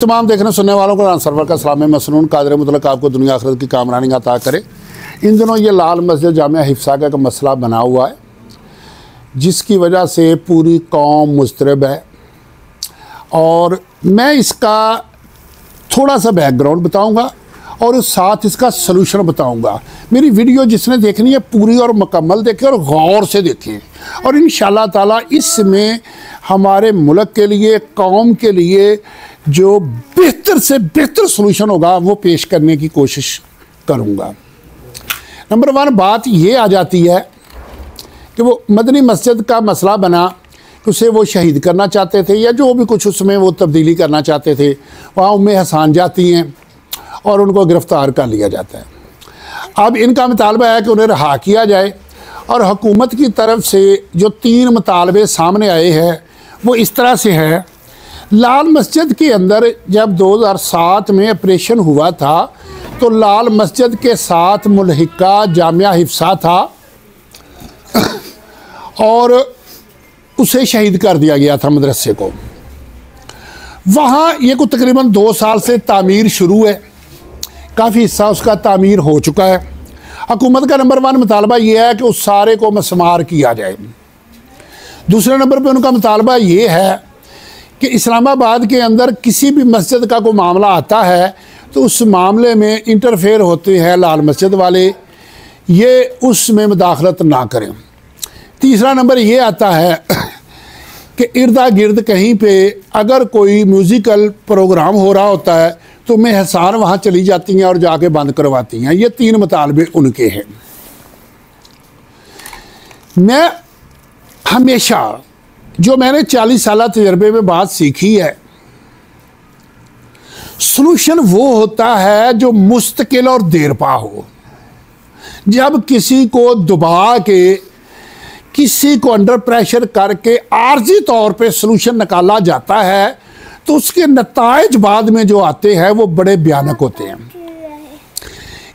तमाम देखने सुनने वालों को सरवर का सलाम मसनून कादर मुतलक आपको दुनिया आखिरत की कामरानी अता करे। इन दिनों ये लाल मस्जिद जामिया हिफ्सा का मसला बना हुआ है, जिसकी वजह से पूरी कौम मुस्तरब है। और मैं इसका थोड़ा सा बैकग्राउंड बताऊंगा और साथ इसका सलूशन बताऊंगा। मेरी वीडियो जिसने देखनी है पूरी और मुकम्मल देखें और गौर से देखें, और इंशाअल्लाह ताला इसमें हमारे मुल्क के लिए, कौम के लिए जो बेहतर से बेहतर सलूशन होगा वो पेश करने की कोशिश करूंगा। नंबर वन बात ये आ जाती है कि वो मदनी मस्जिद का मसला बना कि उसे वो शहीद करना चाहते थे या जो भी कुछ उसमें वो तब्दीली करना चाहते थे। वहाँ उम्मे हसान जाती हैं और उनको गिरफ़्तार कर लिया जाता है। अब इनका मुतालबा है कि उन्हें रहा किया जाए, और हुकूमत की तरफ से जो 3 मुतालबे सामने आए हैं वो इस तरह से है। लाल मस्जिद के अंदर जब 2007 में ऑपरेशन हुआ था तो लाल मस्जिद के साथ मुल्हिका जामिया हिफ्सा था और उसे शहीद कर दिया गया था मदरसे को। वहाँ ये को तकरीबन 2 साल से तामीर शुरू है, काफ़ी हिस्सा उसका तामीर हो चुका है। हुकूमत का नंबर 1 मुतालबा ये है कि उस सारे को मसमार किया जाए। दूसरे नंबर पे उनका मुतालबा ये है कि इस्लामाबाद के अंदर किसी भी मस्जिद का कोई मामला आता है तो उस मामले में इंटरफेयर होते हैं लाल मस्जिद वाले, ये उसमें मुदाखलत ना करें। तीसरा नंबर ये आता है कि इर्दा गिर्द कहीं पे अगर कोई म्यूज़िकल प्रोग्राम हो रहा होता है तो मैं हसान वहाँ चली जाती हैं और जाके बंद करवाती हैं। ये 3 मुतालबे उनके हैं। मैं हमेशा जो मैंने 40 साल तजर्बे में बात सीखी है, सलूशन वो होता है जो मुस्तकिल और देरपा हो। जब किसी को दबा के, किसी को अंडर प्रेशर करके आर्जी तौर पे सलूशन निकाला जाता है तो उसके नताइज बाद में जो आते हैं वो बड़े भयानक होते हैं।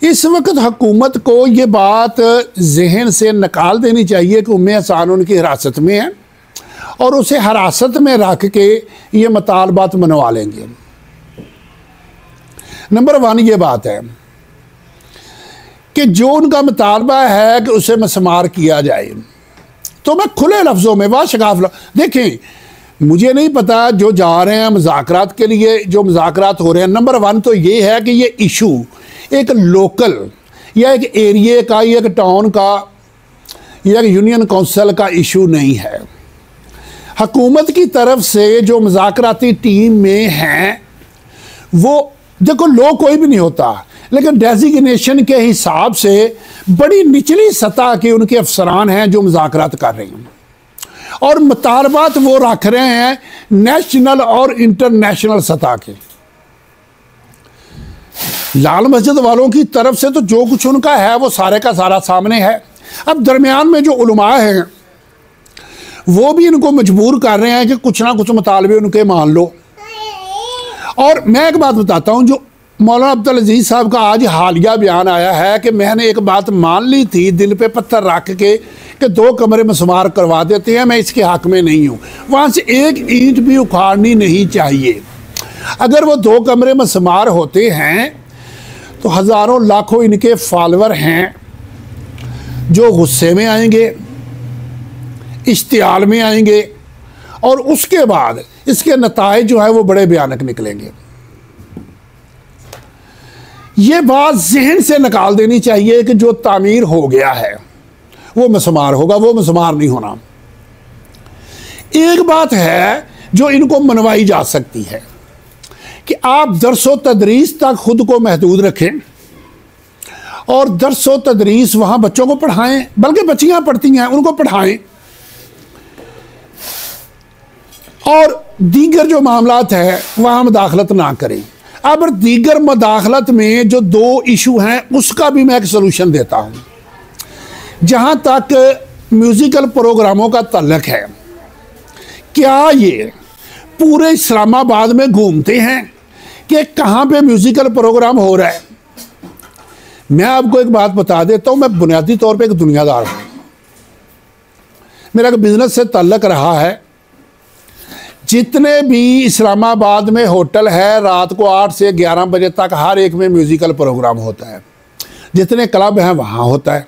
इस वक्त हुकूमत को ये बात जहन से निकाल देनी चाहिए कि उम्मे हसान उनकी हिरासत में है और उसे हिरासत में रख के ये मुतालबात मनवा लेंगे। नंबर 1 ये बात है कि जो उनका मुतालबा है कि उसे मसमार किया जाए, तो मैं खुले लफ्ज़ों में वाशगाफ देखें, मुझे नहीं पता जो जा रहे हैं मुज़ाकरात के लिए, जो मुज़ाकरात हो रहे हैं, नंबर 1 तो ये है कि ये इशू एक लोकल या एक एरिए का या एक टाउन का या एक यूनियन काउंसिल का इशू नहीं है। हुकूमत की तरफ से जो मुज़ाकराती टीम में हैं वो देखो, लोग कोई भी नहीं होता, लेकिन डेजिग्नेशन के हिसाब से बड़ी निचली सतह के उनके अफसरान हैं जो मुज़ाकरात कर रहे हैं और मुतालबात वो रख रहे हैं नेशनल और इंटरनेशनल सतह के। लाल मस्जिद वालों की तरफ से तो जो कुछ उनका है वो सारे का सारा सामने है। अब दरमियान में जो उलमा हैं वो भी इनको मजबूर कर रहे हैं कि कुछ ना कुछ मुतालबे उनके मान लो। और मैं एक बात बताता हूँ, जो मौलाना अब्दुल अजीज साहब का आज हालिया बयान आया है कि मैंने एक बात मान ली थी दिल पे पत्थर रख के कि 2 कमरे मसमार करवा देते हैं, मैं इसके हक में नहीं हूँ। वहाँ से एक ईंट भी उखाड़नी नहीं चाहिए। अगर वो 2 कमरे मसमार होते हैं तो हज़ारों लाखों इनके फॉलोअर हैं जो गुस्से में आएंगे, इश्तियाल में आएंगे और उसके बाद इसके नताइज जो है वो बड़े भयानक निकलेंगे। ये बात जहन से निकाल देनी चाहिए कि जो तामीर हो गया है वो मसमार होगा, वो मसमार नहीं होना। एक बात है जो इनको मनवाई जा सकती है कि आप दरसो तदरीस तक खुद को महदूद रखें और दरसो तदरीस वहाँ बच्चों को पढ़ाएं, बल्कि बच्चियाँ पढ़ती हैं उनको पढ़ाएं, और दीगर जो मामलात है वहाँ मुदाखलत ना करें। अब दीगर मुदाखलत में जो 2 इशू हैं उसका भी मैं एक सलूशन देता हूँ। जहाँ तक म्यूज़िकल प्रोग्रामों का तल्लक है, क्या ये पूरे इस्लामाबाद में घूमते हैं कि कहाँ पे म्यूज़िकल प्रोग्राम हो रहा है? मैं आपको एक बात बता देता हूँ, मैं बुनियादी तौर पे एक दुनियादार हूँ, मेरा बिजनेस से तल्लक रहा है। जितने भी इस्लामाबाद में होटल है, रात को 8 से 11 बजे तक हर एक में म्यूज़िकल प्रोग्राम होता है। जितने क्लब हैं वहाँ होता है।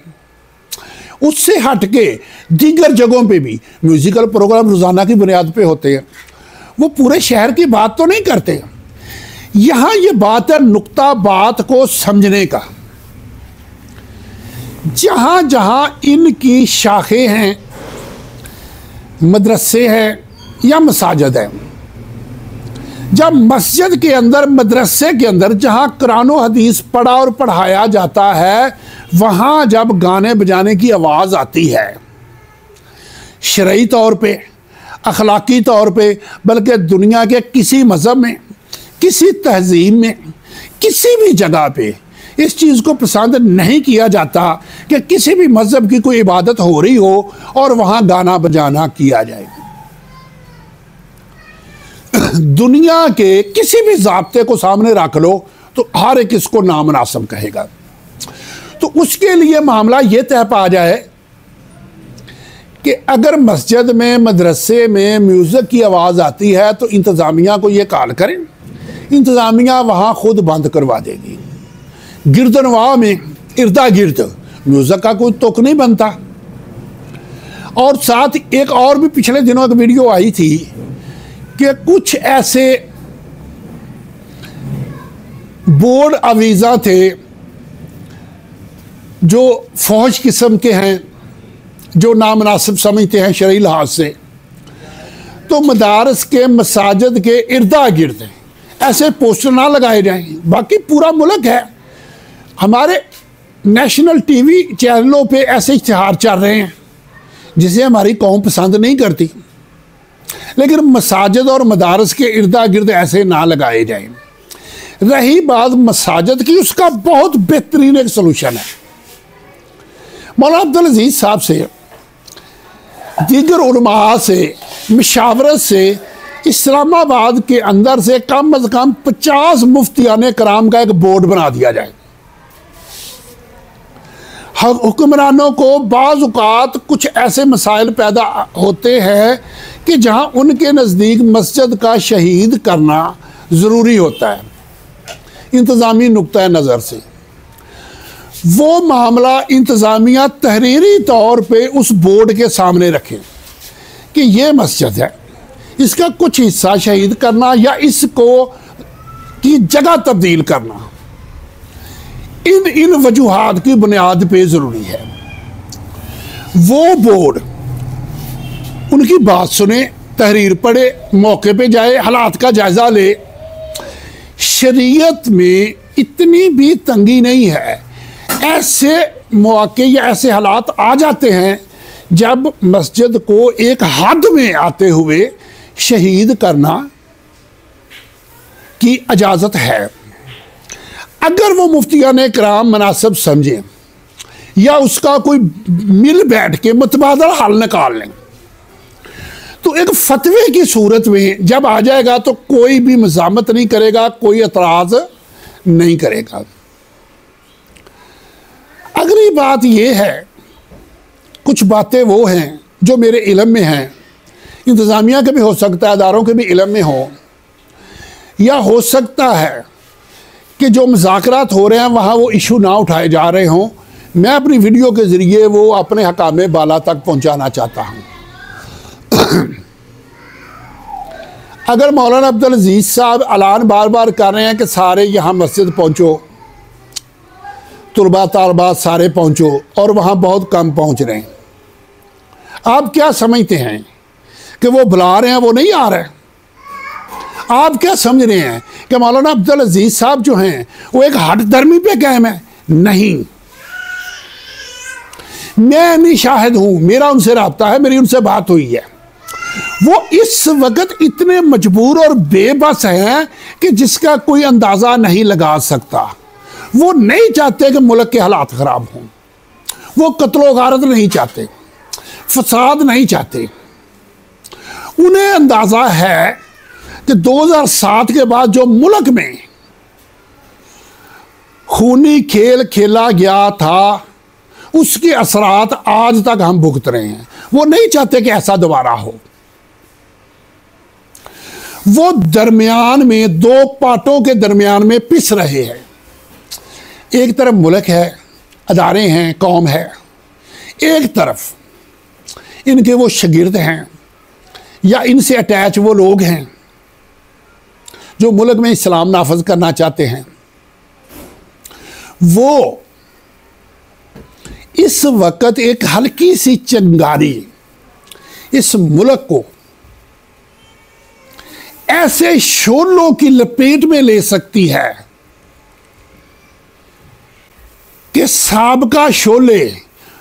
उससे हट के दीगर जगहों पे भी म्यूज़िकल प्रोग्राम रोज़ाना की बुनियाद पे होते हैं। वो पूरे शहर की बात तो नहीं करते। यहाँ ये बात है नुक्ता बात को समझने का। जहाँ जहाँ इनकी शाखें हैं, मदरसे हैं या मसाजिद है, जब मस्जिद के अंदर, मदरसे के अंदर जहाँ कुरान और हदीस पढ़ा और पढ़ाया जाता है, वहाँ जब गाने बजाने की आवाज़ आती है, शरई तौर पे, अखलाकी तौर पे, बल्कि दुनिया के किसी मज़हब में, किसी तहजीब में, किसी भी जगह पे इस चीज़ को पसंद नहीं किया जाता कि किसी भी मज़हब की कोई इबादत हो रही हो और वहाँ गाना बजाना किया जाए। दुनिया के किसी भी ज़ाब्ते को सामने रख लो तो हर एक इसको नामुनासिब कहेगा। तो उसके लिए मामला ये तय पा जाए कि अगर मस्जिद में, मदरसे में म्यूज़िक की आवाज़ आती है तो इंतज़ामिया को ये कॉल करें, इंतज़ामिया वहाँ खुद बंद करवा देगी। गिरदनवाह में इर्दा गिर्द म्यूज़िक का कोई तुक नहीं बनता। और साथ एक और भी पिछले दिनों एक वीडियो आई थी कि कुछ ऐसे बोर्ड अवीज़ा थे जो फौज किस्म के हैं, जो नामनासिब समझते हैं शरई लिहाज से, तो मदारस के, मसाजिद के इर्दा गिर्द ऐसे पोस्टर ना लगाए जाएं। बाकी पूरा मुल्क है, हमारे नेशनल टीवी चैनलों पे ऐसे इश्तिहार चल रहे हैं जिसे हमारी कौम पसंद नहीं करती, लेकिन मसाजिद और मदारस के इर्दा गिर्द ऐसे ना लगाए जाएं। रही बात मसाजिद की, उसका बहुत बेहतरीन एक सलूशन है। मौलाना अब्दुल अजीज साहब से, दीगर उलमा से, मशावरत से, इस्लामाबाद के अंदर से कम अज़ कम 50 मुफ्तियाने कराम का एक बोर्ड बना दिया जाए। हुक्मरानों को बाज़ औक़ात कुछ ऐसे मसाइल पैदा होते हैं कि जहाँ उनके नज़दीक मस्जिद का शहीद करना ज़रूरी होता है इंतज़ामी नुक्ता नज़र से। वो मामला इंतज़ामिया तहरीरी तौर पे उस बोर्ड के सामने रखें कि ये मस्जिद है, इसका कुछ हिस्सा शहीद करना या इसको की जगह तब्दील करना इन वजूहात की बुनियाद पे ज़रूरी है। वो बोर्ड उनकी बात सुने, तहरीर पढ़े, मौके पे जाए, हालात का जायज़ा ले। शरीयत में इतनी भी तंगी नहीं है। ऐसे मौके या ऐसे हालात आ जाते हैं जब मस्जिद को एक हद में आते हुए शहीद करना की इजाज़त है। अगर वो मुफ्तियाने कराम मुनासिब समझें या उसका कोई मिल बैठ के मुतबादल हल निकाल लें तो एक फतवे की सूरत में जब आ जाएगा तो कोई भी मज़ामत नहीं करेगा, कोई एतराज़ नहीं करेगा। अगली बात यह है, कुछ बातें वो हैं जो मेरे इल्म में हैं, इंतज़ामिया के भी हो सकता है, अदारों के भी इल्म में हो, या हो सकता है कि जो मुज़ाकरात हो रहे हैं वहाँ वो इशू ना उठाए जा रहे हों। मैं अपनी वीडियो के ज़रिए वो अपने हकामे बाला तक पहुँचाना चाहता हूँ। अगर मौलाना अब्दुल अजीज साहब ऐलान बार बार कर रहे हैं कि सारे यहाँ मस्जिद पहुँचो, तुलबा तालबात सारे पहुँचो, और वहाँ बहुत कम पहुँच रहे हैं, आप क्या समझते हैं कि वो बुला रहे हैं, वो नहीं आ रहे? आप क्या समझ रहे हैं कि मौलाना अब्दुल अजीज साहब जो हैं वो एक हट धर्मी पे कायम है? नहीं, मैं नहीं शाहिद हूँ, मेरा उनसे रब्ता है, मेरी उनसे बात हुई है। वो इस वक्त इतने मजबूर और बेबस हैं कि जिसका कोई अंदाज़ा नहीं लगा सकता। वो नहीं चाहते कि मुल्क के हालात ख़राब हों, वो कत्लो गारत नहीं चाहते, फसाद नहीं चाहते। उन्हें अंदाज़ा है कि 2007 के बाद जो मुल्क में खूनी खेल खेला गया था उसके असरात आज तक हम भुगत रहे हैं। वो नहीं चाहते कि ऐसा दोबारा हो। वो दरमियान में दो पार्टों के दरमियान में पिस रहे हैं। एक तरफ मुल्क है, अदारे हैं, कौम है, एक तरफ इनके वो शागिर्द हैं या इनसे अटैच वो लोग हैं जो मुल्क में इस्लाम नाफज करना चाहते हैं। वो इस वक्त एक हल्की सी चिंगारी इस मुल्क को ऐसे शोलों की लपेट में ले सकती है कि साबका शोले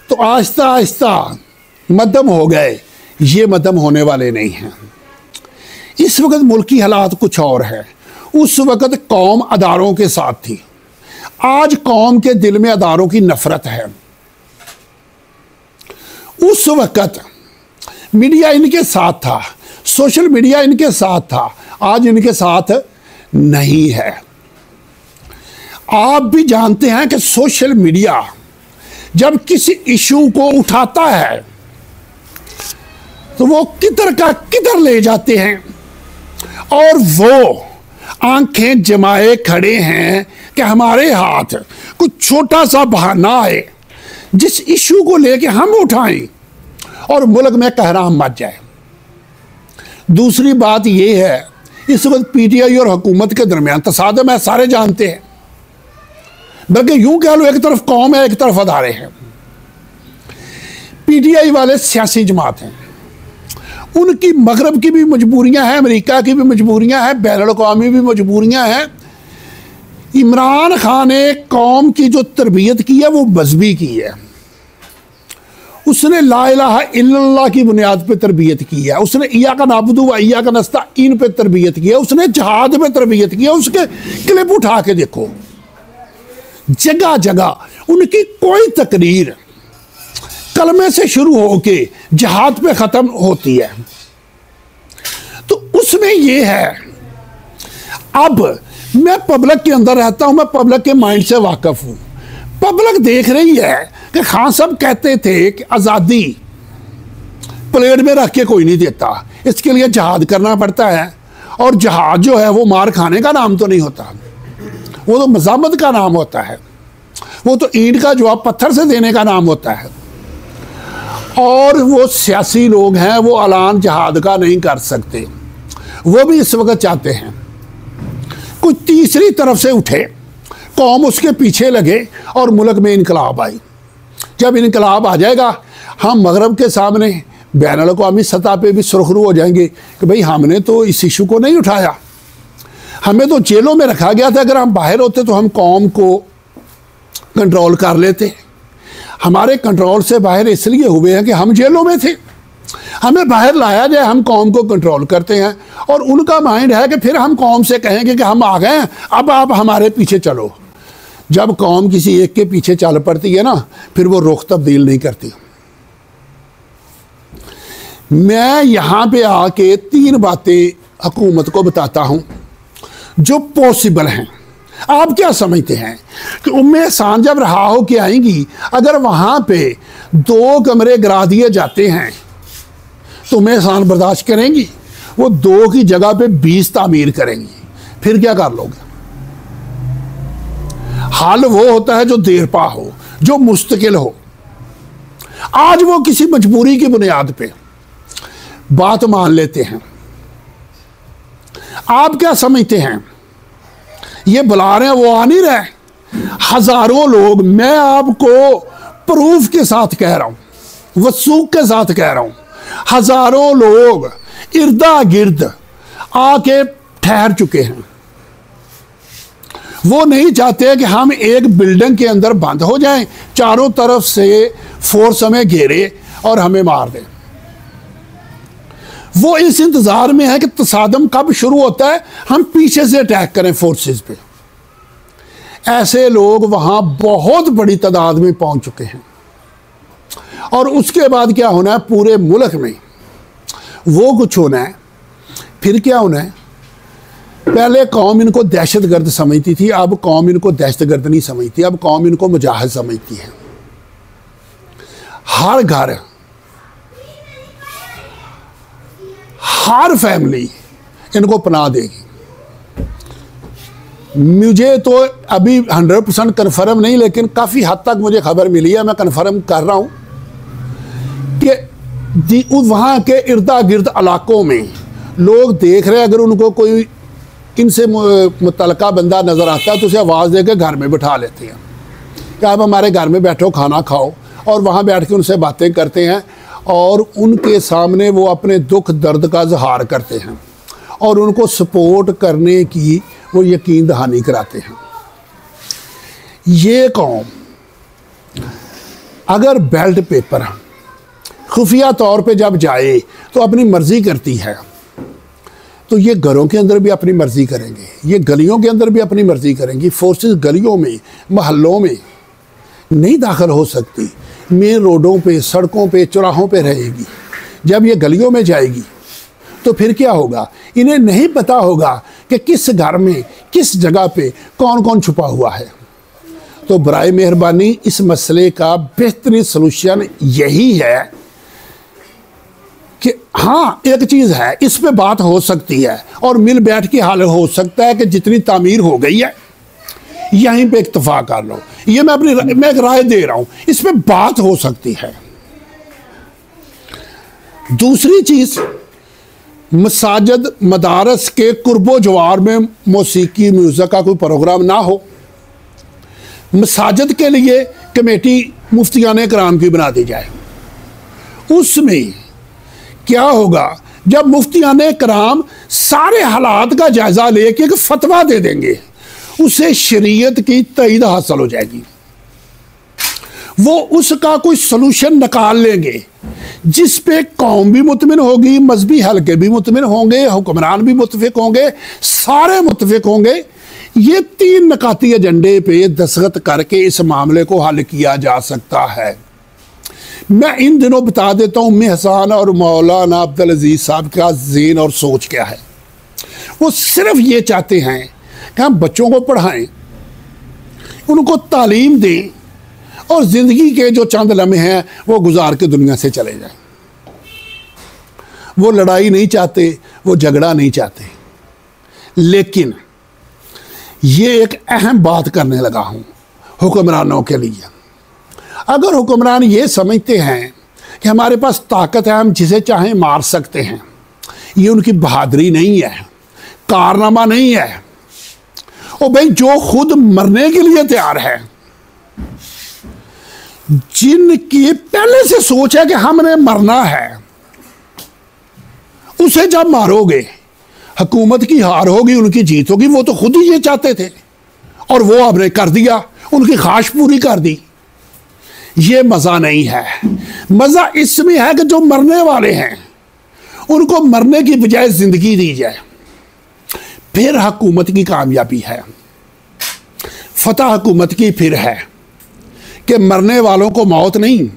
तो आहिस्ता आहिस्ता मध्यम हो गए, ये मध्यम होने वाले नहीं हैं। इस वक्त मुल्की हालात कुछ और है। उस वक्त कौम अदारों के साथ थी, आज कौम के दिल में अदारों की नफरत है। उस वक्त मीडिया इनके साथ था, सोशल मीडिया इनके साथ था, आज इनके साथ नहीं है। आप भी जानते हैं कि सोशल मीडिया जब किसी इशू को उठाता है तो वो किधर का किधर ले जाते हैं, और वो आंखें जमाए खड़े हैं कि हमारे हाथ कुछ छोटा सा बहाना आए जिस इशू को लेके हम उठाएं और मुल्क में कहराम मच जाए। दूसरी बात यह है, इस वक्त पीटीआई और हुकूमत के दरमियान तसादम है, सारे जानते हैं। बल्कि यूं कह लो, एक तरफ कौम है, एक तरफ अदारे हैं। पीटीआई वाले सियासी जमात हैं, उनकी मगरब की भी मजबूरियां हैं, अमेरिका की भी मजबूरियां हैं, बैनुल-अक़वामी भी मजबूरियां हैं। इमरान खान ने कौम की जो तरबियत की है वो मजहबी की है। उसने ला इलाहा इल्लल्लाह की बुनियाद पे तरबियत की है, उसने इय्याका नअबुदु व इय्याका नस्तईन पे तरबियत की है, उसने जहाद पे तरबियत की है। उसके क्लिप उठा के देखो, जगह जगह उनकी कोई तकरीर कलमे से शुरू होके जहाद पे ख़त्म होती है। तो उसमें यह है, अब मैं पब्लिक के अंदर रहता हूं, मैं पब्लिक के माइंड से वाकिफ हूं। पब्लिक देख रही है कि खान साहब कहते थे कि आज़ादी प्लेट में रख के कोई नहीं देता, इसके लिए जहाद करना पड़ता है। और जहाद जो है वो मार खाने का नाम तो नहीं होता, वो तो मज़ामत का नाम होता है, वो तो ईंट का जवाब पत्थर से देने का नाम होता है। और वो सियासी लोग हैं, वो ऐलान जहाद का नहीं कर सकते। वो भी इस वक्त चाहते हैं कुछ तीसरी तरफ से उठे, कौम उसके पीछे लगे और मुल्क में इनकलाब आई। जब इनकलाब आ जाएगा, हम मगरब के सामने बैनुल-अक़वामी सतह पे भी सुरखरू हो जाएंगे कि भाई हमने तो इस इशू को नहीं उठाया, हमें तो जेलों में रखा गया था। अगर हम बाहर होते तो हम कौम को कंट्रोल कर लेते। हमारे कंट्रोल से बाहर इसलिए हुए हैं कि हम जेलों में थे, हमें बाहर लाया जाए, हम कौम को कंट्रोल करते हैं। और उनका माइंड है कि फिर हम कौम से कहेंगे कि हम आ गए हैं, अब आप हमारे पीछे चलो। जब कौम किसी एक के पीछे चल पड़ती है ना, फिर वो रुख तब्दील नहीं करती। मैं यहां पे आके 3 बातें हुकूमत को बताता हूं जो पॉसिबल हैं। आप क्या समझते हैं कि उम्मे एहसान जब रहा हो के आएंगी, अगर वहां पे 2 कमरे गिरा दिए जाते हैं तो उम्मे एहसान बर्दाश्त करेंगी? वो 2 की जगह पे 20 तामीर करेंगी, फिर क्या कर लोगे? हाल वो होता है जो देरपा हो, जो मुस्तकिल हो। आज वो किसी मजबूरी की बुनियाद पे बात मान लेते हैं। आप क्या समझते हैं, ये बुला रहे हैं, वो आ नहीं रहे? हजारों लोग, मैं आपको प्रूफ के साथ कह रहा हूं, वसूख के साथ कह रहा हूं, हजारों लोग इर्दा गिर्द आके ठहर चुके हैं। वो नहीं चाहते कि हम एक बिल्डिंग के अंदर बंद हो जाएं, चारों तरफ से फोर्स हमें घेरे और हमें मार दें। वो इस इंतजार में है कि तसादम कब शुरू होता है, हम पीछे से अटैक करें फोर्सेस पे। ऐसे लोग वहां बहुत बड़ी तादाद में पहुंच चुके हैं। और उसके बाद क्या होना है, पूरे मुल्क में वो कुछ होना है। फिर क्या होना है, पहले कौम इनको दहशतगर्द समझती थी, अब कौम इनको दहशतगर्द नहीं समझती, अब कौम इनको मुजाहिद समझती है। हर घर, हर फैमिली इनको पनाह देगी। मुझे तो अभी 100% कन्फर्म नहीं, लेकिन काफ़ी हद तक मुझे खबर मिली है, मैं कन्फर्म कर रहा हूँ कि वहाँ के इर्दा गिर्द इलाकों में लोग देख रहे हैं, अगर उनको कोई इनसे मुतलका बंदा नज़र आता है तो उसे आवाज़ देकर घर में बिठा लेते हैं कि आप हमारे घर में बैठो, खाना खाओ, और वहाँ बैठ के उनसे बातें करते हैं और उनके सामने वो अपने दुख दर्द का इजहार करते हैं और उनको सपोर्ट करने की वो यकीन दहानी कराते हैं। ये कौम अगर बेल्ट पेपर खुफिया तौर पे जब जाए तो अपनी मर्ज़ी करती है, तो ये घरों के अंदर भी अपनी मर्ज़ी करेंगे, ये गलियों के अंदर भी अपनी मर्ज़ी करेंगी। फोर्सेस गलियों में, महल्लों में नहीं दाखिल हो सकती, मेन रोडों पे, सड़कों पे, चौराहों पे रहेगी। जब ये गलियों में जाएगी तो फिर क्या होगा? इन्हें नहीं पता होगा कि किस घर में, किस जगह पे कौन कौन छुपा हुआ है। तो बराए मेहरबानी इस मसले का बेहतरीन सलूशन यही है कि हाँ, एक चीज़ है, इस पे बात हो सकती है और मिल बैठ के हाल हो सकता है कि जितनी तामीर हो गई है यहीं पे इत्तफा कर लो। ये मैं एक राय दे रहा हूँ, इस पे बात हो सकती है। दूसरी चीज़, मसाजिद मदारस के कुर्बो जवार में मौसीकी म्यूज़िक का कोई प्रोग्राम ना हो। मसाजिद के लिए कमेटी मुफ्तियाने कराम की बना दी जाए। उसमें क्या होगा? जब मुफ्तियाने कराम सारे हालात का जायज़ा लेके एक फतवा दे देंगे, उसे शरीयत की तईद हासिल हो जाएगी। वो उसका कोई सलूशन निकाल लेंगे जिस पे कौम भी मुतमिन होगी, मजहबी हलके भी मुतमिन होंगे, हुक्मरान भी मुतफिक होंगे, सारे मुतफिक होंगे। ये 3 नकाती एजेंडे पे दस्तखत करके इस मामले को हल किया जा सकता है। मैं इन दिनों बता देता हूँ मेहसान और मौलाना अब्दुल अजीज साहब का ज़हन और सोच क्या है। वो सिर्फ ये चाहते हैं कि हम बच्चों को पढ़ाएं, उनको तालीम दें और ज़िंदगी के जो चंद लम्हे हैं वो गुजार के दुनिया से चले जाएं। वो लड़ाई नहीं चाहते, वो झगड़ा नहीं चाहते। लेकिन ये एक अहम बात करने लगा हूँ हुक्मरानों के लिए। अगर हुक्मरान ये समझते हैं कि हमारे पास ताकत है, हम जिसे चाहें मार सकते हैं, ये उनकी बहादुरी नहीं है, कारनामा नहीं है। ओ भाई, जो खुद मरने के लिए तैयार है, जिनकी पहले से सोच है कि हमने मरना है, उसे जब मारोगे हुकूमत की हार होगी, उनकी जीत होगी। वो तो खुद ही ये चाहते थे और वो आपने कर दिया, उनकी ख्वाहिश पूरी कर दी। ये मज़ा नहीं है। मज़ा इसमें है कि जो मरने वाले हैं उनको मरने की बजाय ज़िंदगी दी जाए। फिर हुकूमत की कामयाबी है, फतह हुकूमत की फिर है कि मरने वालों को मौत नहीं,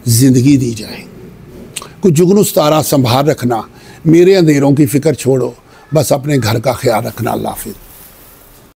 ज़िंदगी दी जाए। कुछ जुगनू सितारा संभाल रखना, मेरे अंधेरों की फ़िक्र छोड़ो, बस अपने घर का ख्याल रखना। अल्लाह हाफ़िज़।